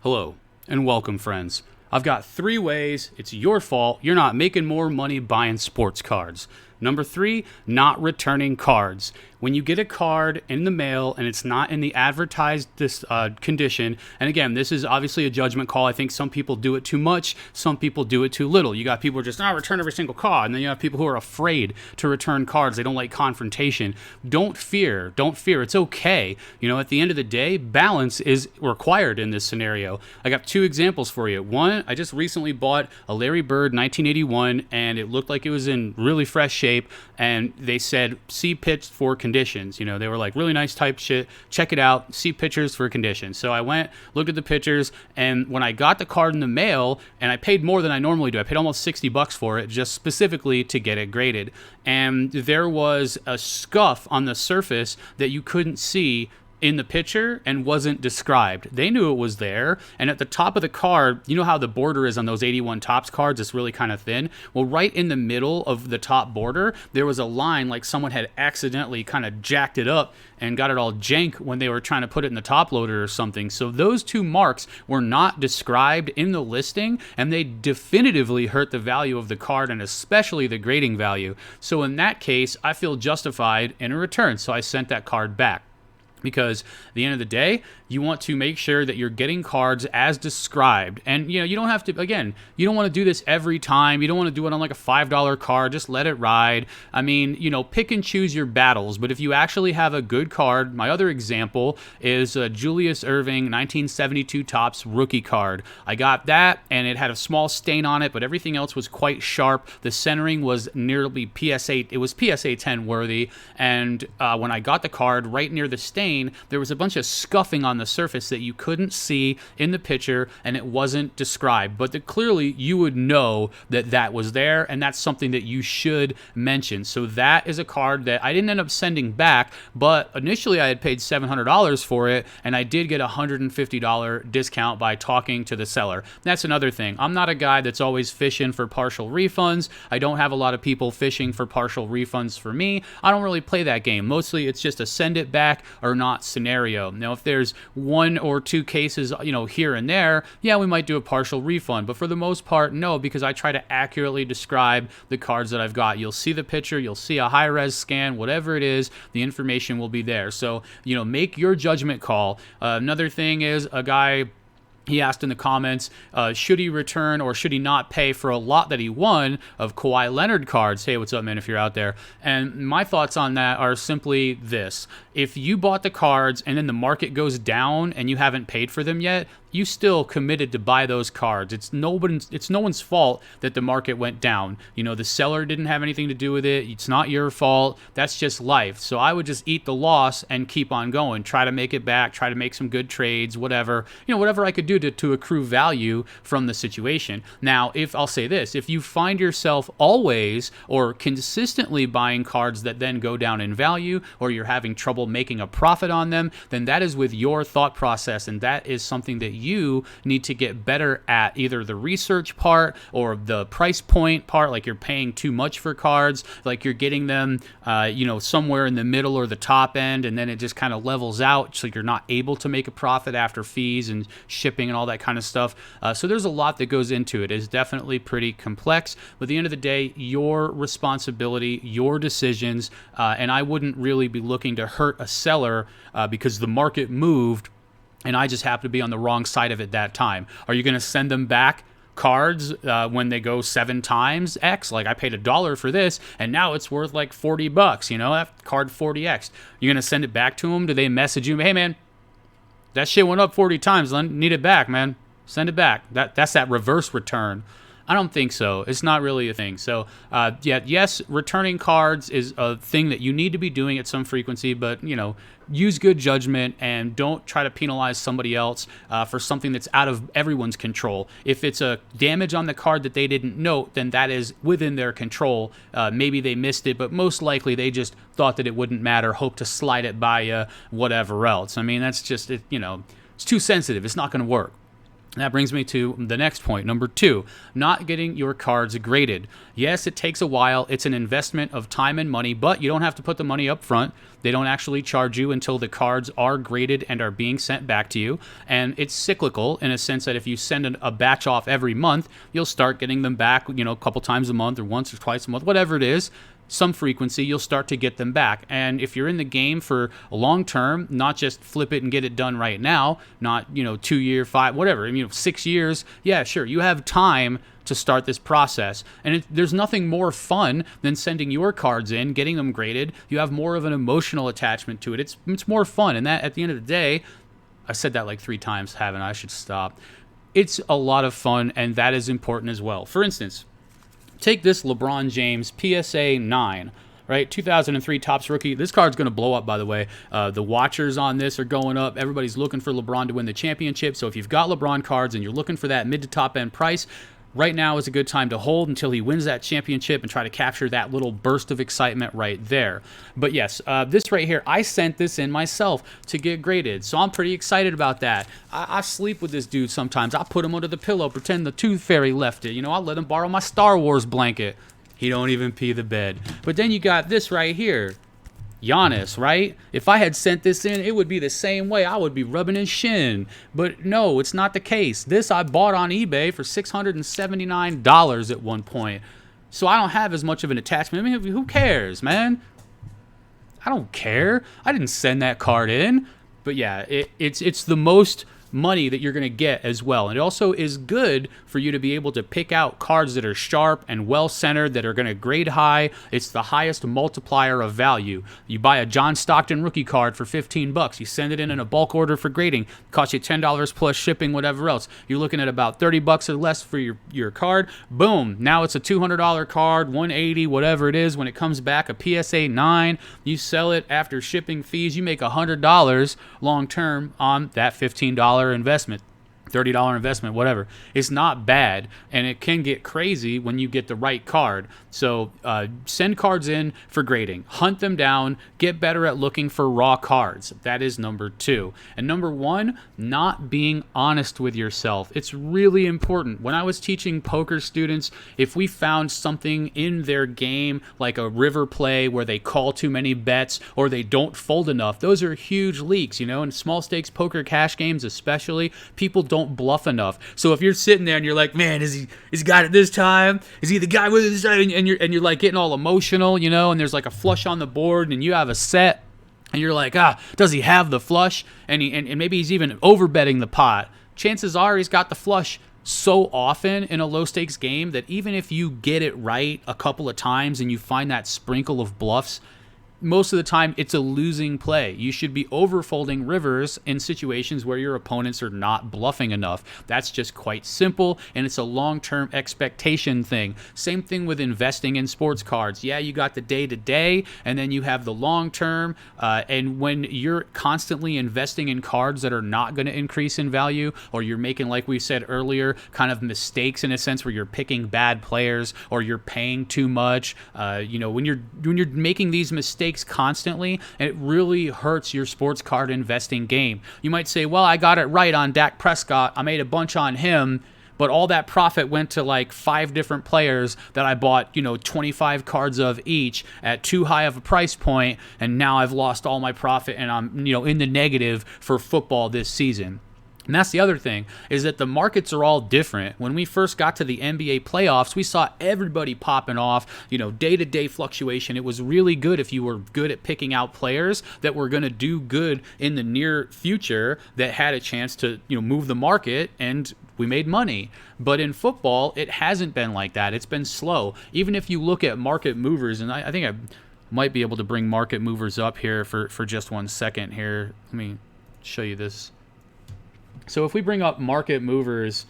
Hello, and welcome, friends. I've got 3 ways it's your fault you're not making more money buying sports cards. Number 3, not returning cards. When you get a card in the mail and it's not in the advertised condition, and again, this is obviously a judgment call. I think some people do it too much, some people do it too little. You got people who are just, return every single card, and then you have people who are afraid to return cards. They don't like confrontation. Don't fear. It's okay. At the end of the day, balance is required in this scenario. I got 2 examples for you. One, I just recently bought a Larry Bird 1981, and it looked like it was in really fresh shape, and they said, see pitch for conditions. They were like, really nice type shit. Check it out. See pictures for conditions. So I went, looked at the pictures, and when I got the card in the mail, and I paid more than I normally do, I paid almost $60 for it, just specifically to get it graded. And there was a scuff on the surface that you couldn't see in the picture and wasn't described. They knew it was there, and at the top of the card, you know how the border is on those 81 Topps cards, it's really kind of thin? Well, right in the middle of the top border, there was a line like someone had accidentally kind of jacked it up and got it all jank when they were trying to put it in the top loader or something. So those 2 marks were not described in the listing, and they definitively hurt the value of the card and especially the grading value. So in that case, I feel justified in a return. So I sent that card back. Because at the end of the day, you want to make sure that you're getting cards as described. And, you don't have to, again, you don't want to do this every time. You don't want to do it on like a $5 card. Just let it ride. I mean, pick and choose your battles. But if you actually have a good card, my other example is Julius Erving 1972 Topps rookie card. I got that, and it had a small stain on it, but everything else was quite sharp. The centering was nearly PSA. It was PSA 10 worthy. And when I got the card, right near the stain, there was a bunch of scuffing on the surface that you couldn't see in the picture, and it wasn't described. But clearly, you would know that was there, and that's something that you should mention. So that is a card that I didn't end up sending back, but initially I had paid $700 for it, and I did get a $150 discount by talking to the seller. That's another thing. I'm not a guy that's always fishing for partial refunds. I don't have a lot of people fishing for partial refunds for me. I don't really play that game. Mostly it's just a send it back or not scenario. Now, if there's 1 or 2 cases, here and there, yeah, we might do a partial refund. But for the most part, no, because I try to accurately describe the cards that I've got. You'll see the picture, you'll see a high-res scan, whatever it is, the information will be there. So, make your judgment call. Another thing is a guy, he asked in the comments, should he return or should he not pay for a lot that he won of Kawhi Leonard cards? Hey, what's up, man, if you're out there? And my thoughts on that are simply this. If you bought the cards and then the market goes down and you haven't paid for them yet, you still committed to buy those cards. It's no one's fault that the market went down. The seller didn't have anything to do with it. It's not your fault. That's just life. So I would just eat the loss and keep on going. Try to make it back. Try to make some good trades, whatever. Whatever I could do to accrue value from the situation. Now, I'll say this, if you find yourself always or consistently buying cards that then go down in value, or you're having trouble making a profit on them, then that is with your thought process, and that is something that you need to get better at, either the research part or the price point part, like you're paying too much for cards, like you're getting them somewhere in the middle or the top end, and then it just kind of levels out, so you're not able to make a profit after fees and shipping and all that kind of stuff. So there's a lot that goes into it. It's definitely pretty complex, but at the end of the day, your responsibility, your decisions, and I wouldn't really be looking to hurt a seller because the market moved and I just happen to be on the wrong side of it that time. Are you going to send them back cards when they go 7 times X? Like, I paid $1 for this, and now it's worth like $40. That card 40X. You're going to send it back to them? Do they message you, hey, man, that shit went up 40 times, Len. Need it back, man. Send it back. That's that reverse return. I don't think so. It's not really a thing. So, yes, returning cards is a thing that you need to be doing at some frequency, but, use good judgment and don't try to penalize somebody else for something that's out of everyone's control. If it's a damage on the card that they didn't note, then that is within their control. Maybe they missed it, but most likely they just thought that it wouldn't matter, hope to slide it by you, whatever else. I mean, that's just, it's too sensitive. It's not going to work. That brings me to the next point, number 2, not getting your cards graded. Yes, it takes a while. It's an investment of time and money, but you don't have to put the money up front. They don't actually charge you until the cards are graded and are being sent back to you. And it's cyclical in a sense that if you send a batch off every month, you'll start getting them back, a couple times a month or once or twice a month, whatever it is. Some frequency, you'll start to get them back. And if you're in the game for a long term, not just flip it and get it done right now, not 2 year, 5, whatever, 6 years, yeah, sure, you have time to start this process. And there's nothing more fun than sending your cards in, getting them graded. You have more of an emotional attachment to it. It's more fun. And that, at the end of the day, I said that like 3 times, haven't I? I should stop. It's a lot of fun, and that is important as well. For instance, take this LeBron James PSA 9, right? 2003 Topps rookie. This card's going to blow up, by the way. The watchers on this are going up. Everybody's looking for LeBron to win the championship. So if you've got LeBron cards and you're looking for that mid to top end price, right now is a good time to hold until he wins that championship and try to capture that little burst of excitement right there. But yes, this right here, I sent this in myself to get graded, so I'm pretty excited about that. I sleep with this dude sometimes. I put him under the pillow, pretend the Tooth Fairy left it. I'll let him borrow my Star Wars blanket. He don't even pee the bed. But then you got this right here. Giannis, right? If I had sent this in, it would be the same way. I would be rubbing his shin. But no, it's not the case. This I bought on eBay for $679 at one point. So I don't have as much of an attachment. Who cares, man? I don't care. I didn't send that card in. But yeah, it's the most money that you're going to get as well. And it also is good for you to be able to pick out cards that are sharp and well-centered, that are going to grade high. It's the highest multiplier of value. You buy a John Stockton rookie card for $15. You send it in a bulk order for grading. It costs you $10 plus shipping, whatever else. You're looking at about $30 or less for your card. Boom. Now it's a $200 card, $180, whatever it is. When it comes back, a PSA 9, you sell it after shipping fees. You make $100 long-term on that $15 investment, $30 investment, whatever. It's not bad, and it can get crazy when you get the right card. So send cards in for grading. Hunt them down. Get better at looking for raw cards. That is number 2. And number 1, not being honest with yourself. It's really important. When I was teaching poker students, if we found something in their game, like a river play where they call too many bets or they don't fold enough, those are huge leaks, in small stakes poker cash games especially, people don't bluff enough. So if you're sitting there and you're like, man, is he got it this time? Is he the guy with it this time? And you're like getting all emotional, and there's like a flush on the board and you have a set and you're like, does he have the flush? And maybe he's even over betting the pot. Chances are he's got the flush so often in a low stakes game that even if you get it right a couple of times and you find that sprinkle of bluffs, most of the time it's a losing play. You should be overfolding rivers in situations where your opponents are not bluffing enough. That's just quite simple, and it's a long-term expectation thing. Same thing with investing in sports cards. Yeah, you got the day-to-day, and then you have the long-term, and when you're constantly investing in cards that are not going to increase in value, or you're making, like we said earlier, kind of mistakes in a sense where you're picking bad players or you're paying too much, when you're making these mistakes constantly, and it really hurts your sports card investing game. You might say, well, I got it right on Dak Prescott. I made a bunch on him, but all that profit went to like 5 different players that I bought, 25 cards of each at too high of a price point, and now I've lost all my profit and I'm, in the negative for football this season. And that's the other thing, is that the markets are all different. When we first got to the NBA playoffs, we saw everybody popping off, day-to-day fluctuation. It was really good if you were good at picking out players that were going to do good in the near future that had a chance to, move the market, and we made money. But in football, it hasn't been like that. It's been slow. Even if you look at market movers, and I think I might be able to bring market movers up here for just 1 second here. Let me show you this. So if we bring up market movers,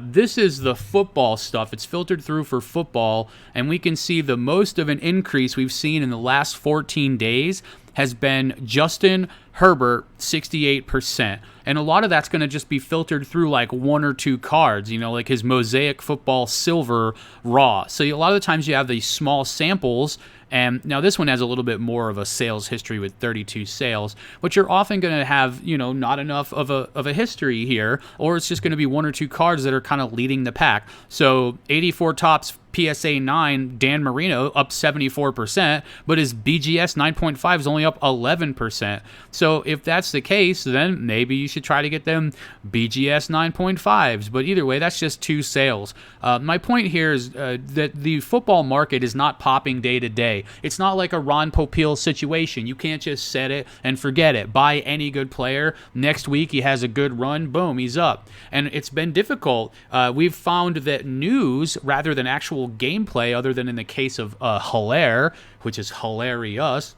this is the football stuff. It's filtered through for football, and we can see the most of an increase we've seen in the last 14 days has been Justin Herbert, 68%. And a lot of that's going to just be filtered through like one or two cards, like his Mosaic Football Silver Raw. So a lot of the times you have these small samples. And now this one has a little bit more of a sales history with 32 sales, but you're often going to have, not enough of a history here, or it's just going to be one or two cards that are kind of leading the pack. So 84 Topps PSA 9, Dan Marino, up 74%, but his BGS 9.5 is only up 11%. So if that's the case, then maybe you should try to get them BGS 9.5s. But either way, that's just two sales. My point here is that the football market is not popping day to day. It's not like a Ron Popeil situation. You can't just set it and forget it. Buy any good player. Next week, he has a good run. Boom, he's up. And it's been difficult. We've found that news, rather than actual gameplay, other than in the case of Hilaire, which is hilarious,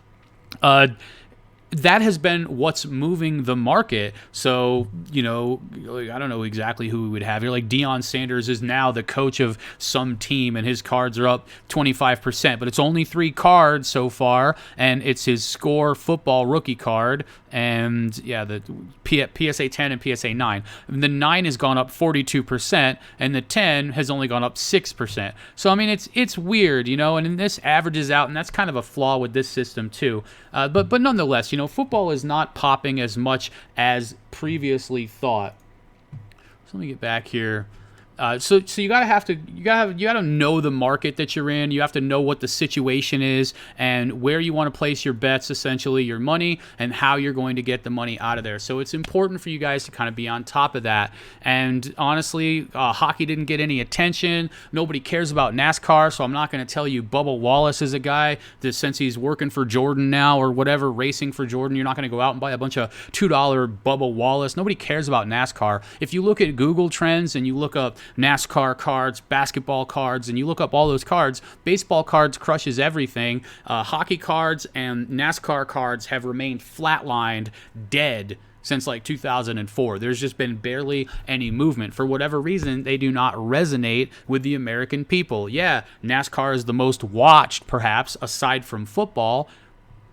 that has been what's moving the market. So, I don't know exactly who we would have here. Like Deion Sanders is now the coach of some team, and his cards are up 25%, but it's only 3 cards so far, and it's his Score Football rookie card. And the PSA 10 and PSA 9. The 9 has gone up 42%, and the 10 has only gone up 6%. So, I mean, it's weird, and this averages out, and that's kind of a flaw with this system too. But nonetheless, football is not popping as much as previously thought. So let me get back here. So you gotta know the market that you're in. You have to know what the situation is and where you want to place your bets, essentially your money, and how you're going to get the money out of there. So it's important for you guys to kind of be on top of that. And honestly, hockey didn't get any attention. Nobody cares about NASCAR, so I'm not going to tell you Bubba Wallace is a guy that, since he's working for Jordan now or whatever, racing for Jordan, you're not going to go out and buy a bunch of $2 Bubba Wallace. Nobody cares about NASCAR. If you look at Google Trends and you look up NASCAR cards, basketball cards, and you look up all those cards, baseball cards crushes everything. Hockey cards and NASCAR cards have remained flatlined, dead, since like 2004. There's just been barely any movement. For whatever reason, they do not resonate with the American people. Yeah, NASCAR is the most watched, perhaps, aside from football,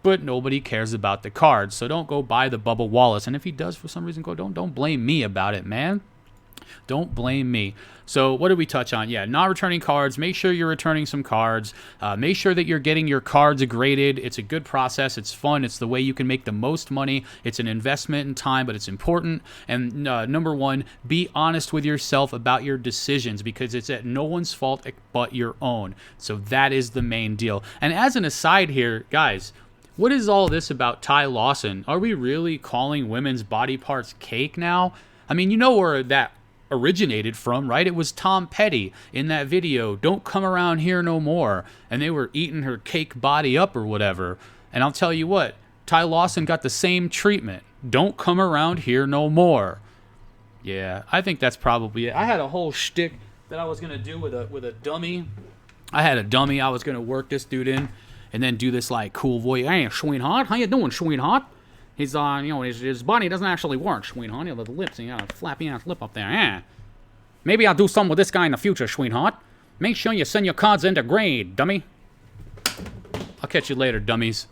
but nobody cares about the cards. So don't go buy the Bubba Wallace. And if he does for some reason, don't blame me about it, man. Don't blame me. So what did we touch on? Yeah, not returning cards. Make sure you're returning some cards. Make sure that you're getting your cards graded. It's a good process. It's fun. It's the way you can make the most money. It's an investment in time, but it's important. And number one, be honest with yourself about your decisions, because it's at no one's fault but your own. So that is the main deal. And as an aside here, guys, what is all this about Ty Lawson? Are we really calling women's body parts cake now? I mean, you know where that originated from, right? It was Tom Petty in that video, "Don't Come Around Here No More," and they were eating her cake body up or whatever. And I'll tell you what, Ty Lawson got the same treatment. "Don't come around here no more." Yeah, I think that's probably it. I had a whole shtick that I was gonna do with a dummy. I had a dummy I was gonna work this dude in, and then do this like cool voice. "Hey, sweetheart, how you doing, sweetheart?" He's his body doesn't actually work, sweetheart. The lips, he got a flappy ass lip up there. Yeah. Maybe I'll do something with this guy in the future, sweetheart. Make sure you send your cards in to grade, dummy. I'll catch you later, dummies.